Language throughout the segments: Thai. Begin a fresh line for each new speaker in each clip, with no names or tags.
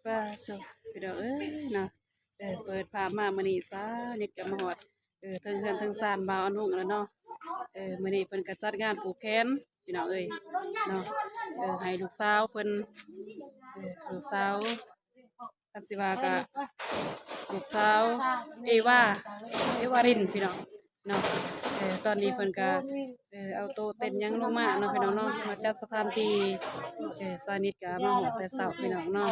ว่าสุพี่น้องเนาะเปิดภาพมามื้อนี้ซะนิดก็มาฮอดทั้งเฮือนทั้งซ่านบ่าวอนุ่งแล้วเนาะมื้อนี้เพิ่นก็จัดงานผูกแขนพี่น้องเนาะให้ลูกสาวเพิ่นลูกสาวคันสิว่าก็ลูกสาวเอวารินพี่น้องเนาะตอนนี้เพิ่นก็เอาโตะเต้นหยังลงมาเนาะพี่น้องเนาะมาจัดสถานที่สานิทก็มาฮอดแต่เช้าพี่น้องเนาะ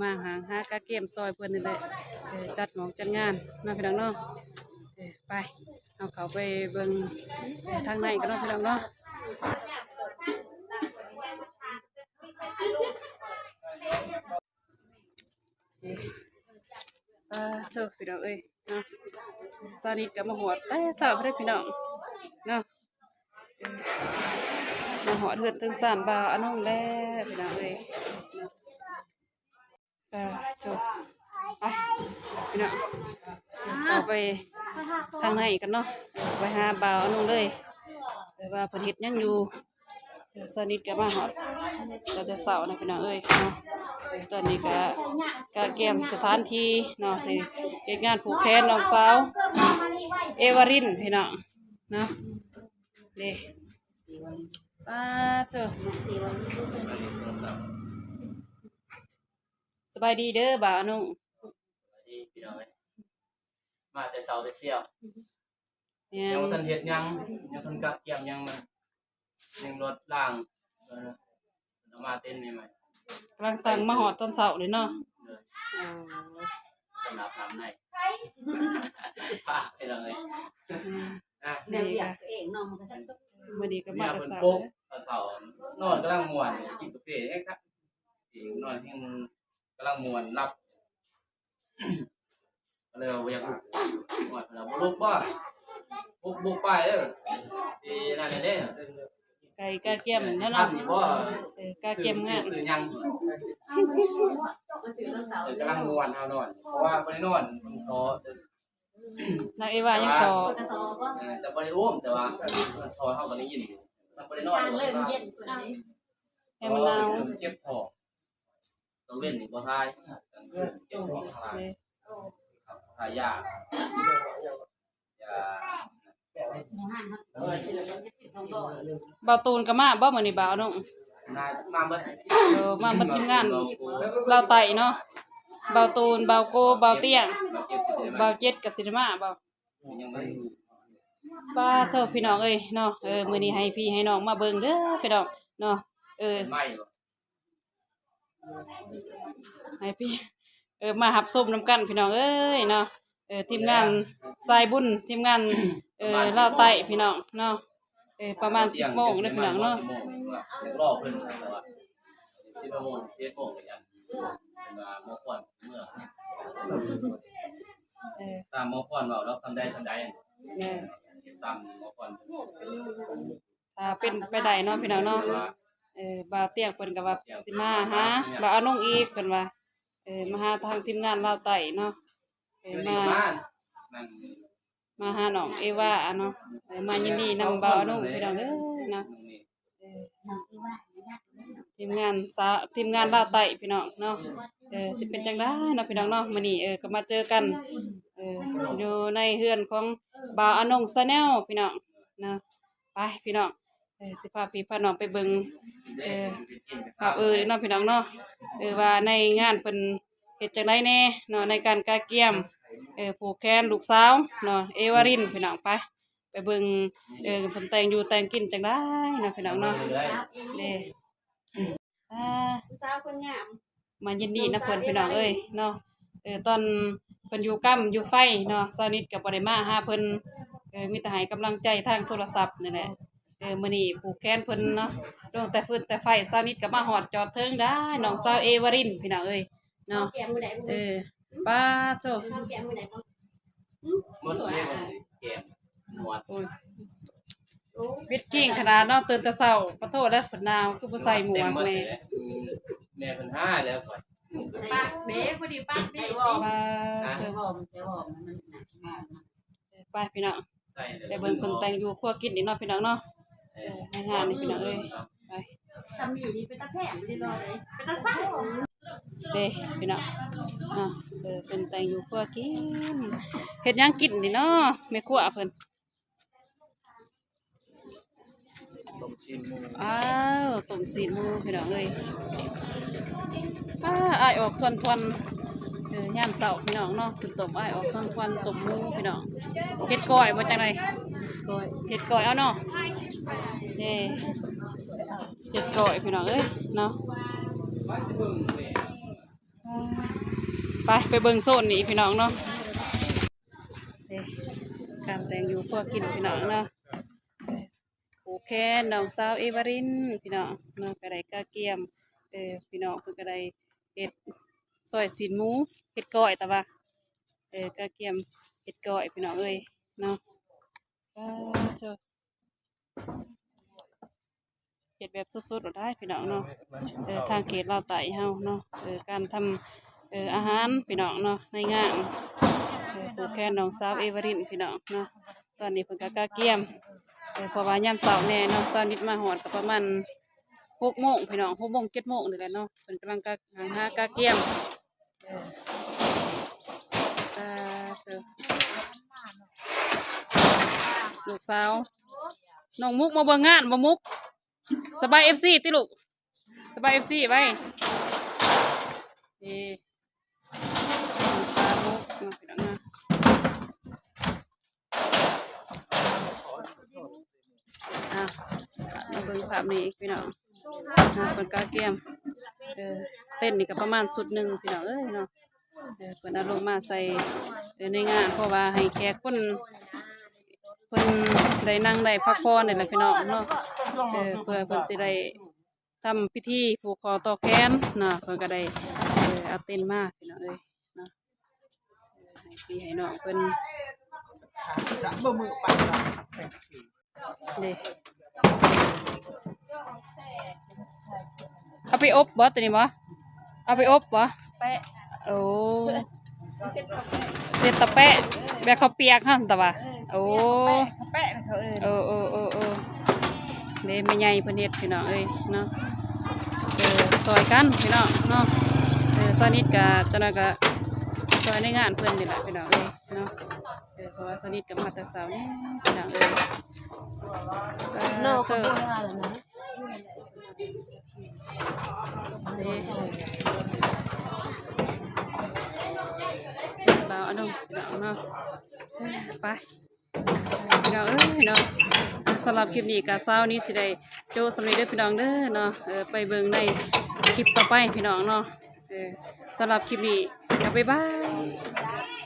มาหากะเกมซอยเพิ่นนี่แหละจัดหมองจัดงานเนาะพี่น้องเนาะไปเอาเขาไปเบิ่งทางในกันเนาะพี่น้องเนาะเจ้าพี่น้องเนาะสานิทก็มาฮอดแต่เช้าเด้อพี่น้องเนาะมาหอดเหือดตึงสานบาอันน้องแล้วพี่น้องจบไปพี่น้องเอาไปทางไหนกันเนาะไปหาบ่าวอันน้องเลยแต่ว่าเพิ่นเฮ็ดยังอยู่สนิทกับมาหอดเราจะเสาร์นะพี่น้องเนาะตอนนี้ก็เกมสถานที่เนาะสิเฮ็ดงานผูกแขนน้องสาวเอวารินพี่น้องเนาะเด้เถอะสบายดีเด้อบ่าวนุ่ง
ดีพี่น้องมาแต่เสาแต่เสี่ยวยังทันเฮ็ดยังทันกะเกี่ยมยังรถล่างเอามาเต้นใหม่
กำลังสั่งมาหอดตอนเสาร์เลยเนาะ
สำหรับทำในพาไปเลย
เดี๋ยวอยากเองนอนมันก็จะ
วันนี้ก็มาแต่
เสาร์นอนกำลังม่วนกินกาแฟให้ครับนอนให้กำลังม่วนรับเลยว่าอยากม่วนแล้วบ่ลุกบ่บุกไปเด้อที่นั่นเด้อ
ไก่กาเกียมนั่นเนาะกาเกียมงาน
ซื้อยังกำลังม่วนเฮานอนเพราะว่าบ่ได้นอนมันซอน
างเอวายังสอ
แต่บ่ได้โอ้มแต่ว่าซอเฮาก็ได้ยินอยู่บ่ได้นอน
เริ่มเย็น
ให้มันหนาว
เจ็บคอต้องเว้นบ่ทายเจ็บคอทายา
บ่าวตูนก็มาบ่มื้อนี้บ่าวน้อง
มาเบิด
มาเบิดทีมงานเราไต่เนาะบ่าวตูนบ่าวโกบ่าวเตี้ยบ่าวเจ็ดก็สิมาบ่ป้าเจ้าพี่น้องเนาะมื้อนี้ให้พี่ให้น้องมาเบิ่งเด้อพี่น้องเนาะให้พี่มารับชมนำกันพี่น้องเนาะทีมงานสายบุญทีมงานลาวใต้พี่น้องเนาะประมาณ 10 โมงเด้อพี่น้องเนาะ
รอเพิ่นแต่ว่า10 โมง11 โมงอย่างเป็นว่าหมอควันเมื่อตามหมอควันเว้าเราซำใดตามหมอควัน
เป็นไปได้เนาะพี่น้องเนาะบ่าวเตี้ยงเพิ่นก็ว่าสิมาหาบ่าวอนุ่งอีกเพิ่นว่ามาหาทางทีมงานลาวใต้เนาะมาหาน้องเอวาเนาะมายินดีนำบ่าวอนุ่งพี่น้องเนาะทีมงานลาวใต้พี่น้องเนาะสิเป็นจังได๋เนาะพี่น้องเนาะมื้อนี้ก็มาเจอกันอยู่ในเฮือนของบ่าวอนุ่งชาแนลพี่น้องเนาะไปพี่น้องสิพาพี่พาน้องไปเบิ่งภาพเนาะพี่น้องเนาะว่าในงานเพิ่นเฮ็ดจังได๋แน่เนาะในการกาเกียมผูกแขนลูกสาวเนาะเอวารินพี่น้องไปเบิ่งเพิ่นแต่งอยู่แต่งกินจังได๋เนาะพี่น้องเนาะเด้
สาวคนงาม
มายินดีนะเพิ่นพี่น้องเนาะตอนเพิ่นอยู่อยู่ไฟเนาะสานิทก็บ่ได้มาหาเพิ่นมีแต่ให้กำลังใจทางโทรศัพท์นี่แหละมื้อนี้ผูกแขนเพิ่นเนาะลงแต่ฟืนแต่ไฟสานิทก็มาฮอดจอดเทิงได้น้องสาวเอวารินพี่น้องเนาะป้าโซ
หมดเลยแกมหมด
วิดกิ้งขนาดเนาะตื่นแต่เช้าขอโทษเด้อฝนหนาวคือบ่ใส่หมวกแม่
เพิ่นหาแล้วก่อน
ปากเด้พอดีปากเด้
ป้าโซไปพี่น้องได้เบิ่งเพิ่นแต่งอยู่ครัวกินอีกเนาะพี่น้องเนาะในงานนี่พี่น้องไป
ทำอยู่นี่เป็นตะแคงไม่ได้รอเลยเป็นตะสั่ง
เด้พี่น้องเนาะเป็นแต่งอยู่ครัวกินเฮ็ดหยังกินนี่เนาะแม่ครัวเพิ่น
ต้มชิ้นหมู
อ้าวต้มสีหมูพี่น้องเอ้ยอ้ายออกทวนย่ามเสาพี่น้องเนาะคือต้มอ้ายออกทวนต้มหมูพี่น้องเฮ็ดก้อยมาจากไหนเฮ็ดก้อยเอาเนาะนี่เฮ็ดก้อยพี่น้องเอ้ยเนาะไปเบิ่งโซนนี้พี่น้องเนาะนี่การแต่งอยู่พวกกินพี่น้องเนาะโอเคน้องสาวเอวารินพี่น้องเนาะกระไดกะเกียมพี่น้องเพิ่นกระไดเฮ็ดซอยสีนหมูเฮ็ดก้อยแต่ว่ากะเกียมเฮ็ดก้อยพี่น้องเอ้ยเนาะเจ้าเฮ็ดแบบสดๆเราได้พี่น้องเนาะทางเขตเราวไต่เฮาเนาะการทำอาหารพี่น้องเนาะในงานผูกแขนน้องสาวเอวารินพี่น้องเนาะตอนนี้เพิ่นก็กะเกียมเพราะว่ายามเช้าแน่เนาะเช้านิดมาฮอดก็ประมาณ6 โมงพี่น้อง6 โมง 7 โมงนี่แหละเนาะเพิ่นกำลังหากะเกียมเจอลูกสาวน้องมุกมาเบิ่งงานบ่มุกสบาย FC ติลูกสบาย FC ไว้นี่ตามุกมาพี่น้องนะมาเบิ่งภาพนี้อีกพี่น้องคนกาเกียมเต้นนี่ก็ประมาณสุดหนึ่งพี่น้องเอ้ยเนาะเพิ่นเอาลงมาใส่ในงานเพราะว่าให้แขกคนเพิ่นได้นั่งได้พักผ่อนนี่แหละพี่น้องเนาะเพื่อเพิ่นสิได้ทำพิธีผูกคอต่อแขนเนาะเพิ่นก็ได้เอาเต้นมาพี่น้องเอ้ยเนาะให้พี่ให้น้องเพิ่นเด้เอาไปอบบ่ตัวนี้บ่เอาไปอบบ่แปะโอ้เสร็จตะแปะแบบเขาเปียกหั่นตะว่าโอ้แปะเขาเด้แม่ใหญ่เพิ่นเฮ็ดพี่น้องเอ้ยเนาะซอยกันพี่น้องเนาะซอยนิดก็จังนั้นก็ซอยในงานเพิ่นนี่แหละพี่น้องเอ้ยเนาะเพราะว่าซอยนิดก็มาแต่เช้านี่พี่น้องเอ้ย
นอกก็ได้แล้วนะ
เราอันนู้นเราเนาะไปพี่น้องเอ้ยเนาะสำหรับคลิปนี้กับเช้านี้สิได้โจสำเร็จเด้อพี่น้องเด้อเนาะไปเบิ่งในคลิปต่อไปพี่น้องเนาะสำหรับคลิปนี้ก็บ๊ายบาย